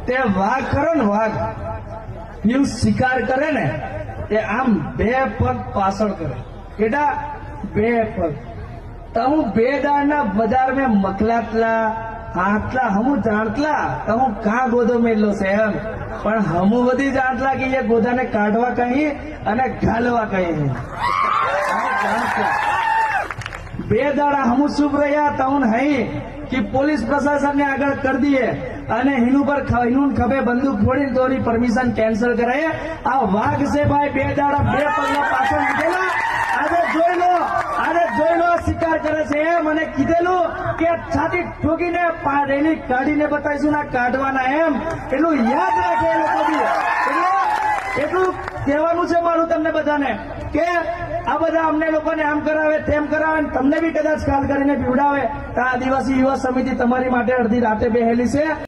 તે વાઘ કરો ને વાઘ એવું શિકાર કરે ને એ આમ બે પગ પાછળ કરે કેટા બે પગ તો હું બે દાળના બજાર મેં મકલાતલા આટલા હમું જાણતલા તો હું કાં ગોદો મેળલો છે એમ પણ હમું બધી જાણતલા કે એ ગોદાને કાઢવા કહી અને ઘાલવા કહી બે દાડા હમું શુભ રહ્યા તો હું હઈ कि पुलिस प्रशासन ने आगे कर दिए અને હિનું પર હિનું ખભે બંદૂક ફોડીને તોરી પરમિશન કેન્સલ કરાય આ વાઘ છે ભાઈ બે દાડા બે પગલા પાછળ લીધેલા આજે જોઈ લો શિકાર કરે છે મને કીધેલું કે છાતી ઠોકીને રેલી કાઢીને બતાવીશું ના કાઢવાના એમ એટલું યાદ રાખે એ લોકો બી એટલું કહેવાનું છે મારું તમને બધાને કે આ બધા અમને લોકોને આમ કરાવે તેમ કરાવે તમને બી કદાચ કાલ કરીને પીવડાવે તો આ આદિવાસી યુવા સમિતિ તમારી માટે અડધી રાતે બેહેલી છે